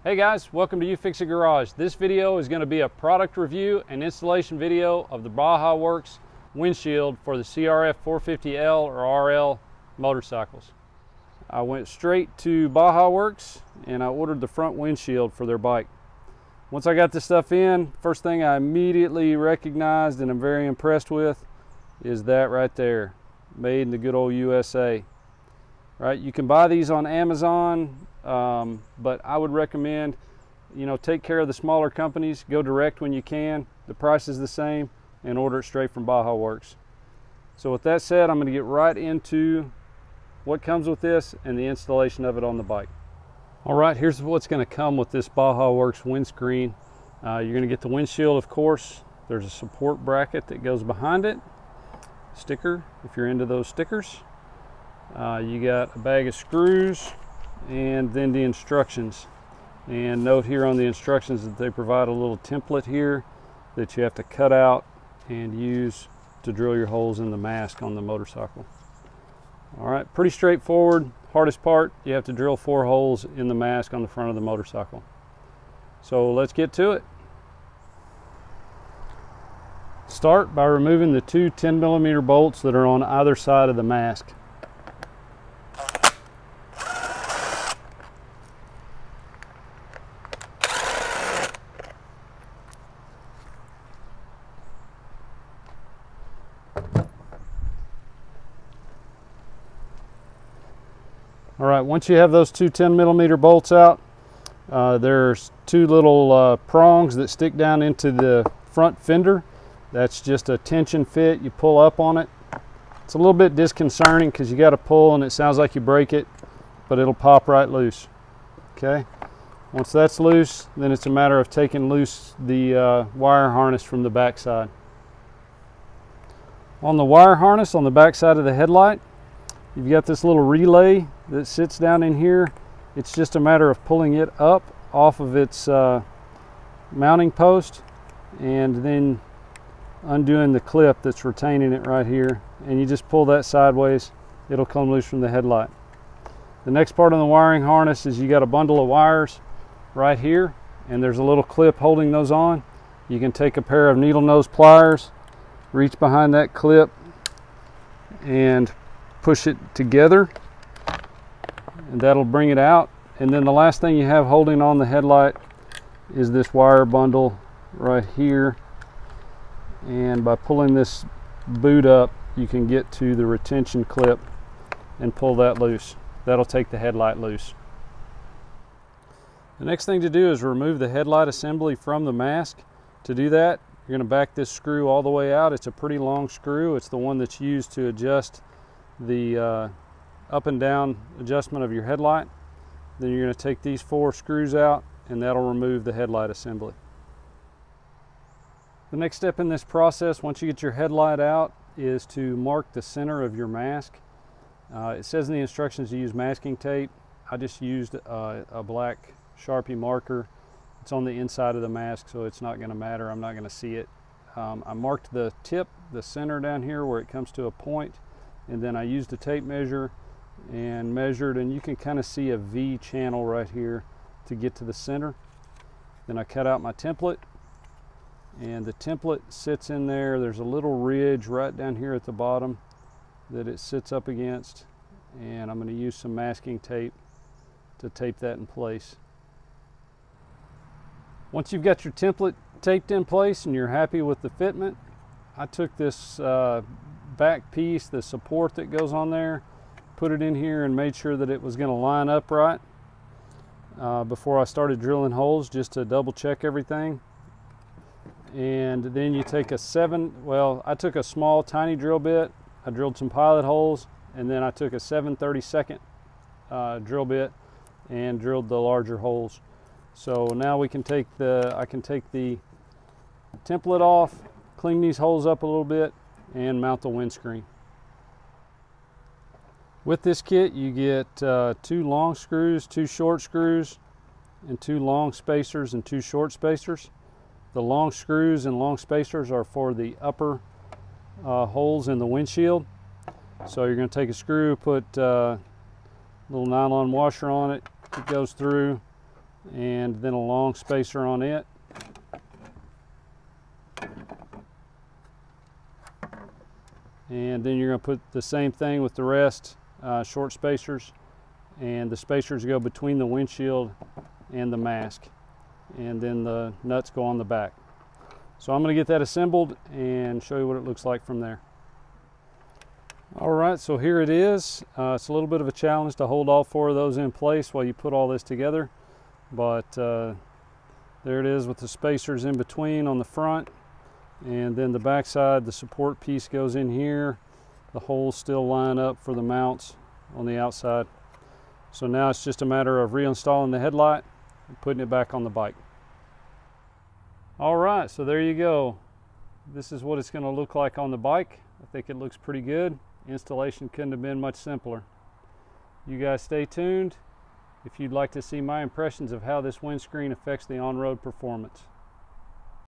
Hey guys, welcome to You Fix It Garage. This video is going to be a product review and installation video of the Bajaworks windshield for the CRF450L or RL motorcycles. I went straight to Bajaworks and I ordered the front windshield for their bike. Once I got this stuff in, first thing I immediately recognized and I'm very impressed with is that right there, made in the good old USA. Right, you can buy these on Amazon, but I would recommend, take care of the smaller companies, go direct when you can. The price is the same, and order it straight from Bajaworks. So with that said, I'm going to get right into what comes with this and the installation of it on the bike. All right, here's what's going to come with this Bajaworks windscreen. You're going to get the windshield, of course. There's a support bracket that goes behind it. Sticker, if you're into those stickers. You got a bag of screws and then the instructions. And note here on the instructions that they provide a little template here that you have to cut out and use to drill your holes in the mask on the motorcycle. All right, pretty straightforward. Hardest part, you have to drill 4 holes in the mask on the front of the motorcycle. So let's get to it. Start by removing the 2 10mm bolts that are on either side of the mask. All right, once you have those 2 10mm bolts out, there's 2 little prongs that stick down into the front fender. That's just a tension fit. You pull up on it. It's a little bit disconcerting because you got to pull and it sounds like you break it, but it'll pop right loose. Okay, once that's loose, then it's a matter of taking loose the wire harness from the back side. On the wire harness on the back side of the headlight, you've got this little relay that sits down in here. It's just a matter of pulling it up off of its mounting post and then undoing the clip that's retaining it right here. And you just pull that sideways, it'll come loose from the headlight. The next part on the wiring harness is you got a bundle of wires right here, and there's a little clip holding those on. You can take a pair of needle nose pliers, reach behind that clip and push it together, and that'll bring it out. And then the last thing you have holding on the headlight is this wire bundle right here, and by pulling this boot up you can get to the retention clip and pull that loose. That'll take the headlight loose. The next thing to do is remove the headlight assembly from the mask. To do that, you're going to back this screw all the way out. It's a pretty long screw. It's the one that's used to adjust the up and down adjustment of your headlight. Then you're going to take these 4 screws out and that'll remove the headlight assembly. The next step in this process, once you get your headlight out, is to mark the center of your mask. It says in the instructions to use masking tape. I just used a black Sharpie marker. It's on the inside of the mask, so it's not going to matter. I'm not going to see it. I marked the tip, the center down here where it comes to a point, and then I used a tape measure and measured, and you can kind of see a V channel right here to get to the center. Then I cut out my template, and the template sits in there. There's a little ridge right down here at the bottom that it sits up against, and I'm going to use some masking tape to tape that in place. Once you've got your template taped in place and you're happy with the fitment, I took this back piece, the support that goes on there, put it in here and made sure that it was going to line up right before I started drilling holes, just to double check everything. And then you take I took a small tiny drill bit, I drilled some pilot holes, and then I took a 7/32 drill bit and drilled the larger holes. So now we can I can take the template off, clean these holes up a little bit, and mount the windscreen. With this kit you get 2 long screws, 2 short screws, and 2 long spacers and 2 short spacers. The long screws and long spacers are for the upper holes in the windshield. So you're going to take a screw, put a little nylon washer on it, it goes through, and then a long spacer on it. And then you're going to put the same thing with the rest, short spacers, and the spacers go between the windshield and the mask, and then the nuts go on the back. So I'm going to get that assembled and show you what it looks like from there. All right, so here it is. It's a little bit of a challenge to hold all 4 of those in place while you put all this together, but there it is with the spacers in between on the front, and then the back side, the support piece goes in here. The holes still line up for the mounts on the outside. So now it's just a matter of reinstalling the headlight and putting it back on the bike. All right, so there you go. This is what it's going to look like on the bike. I think it looks pretty good. Installation couldn't have been much simpler. You guys stay tuned if you'd like to see my impressions of how this windscreen affects the on-road performance.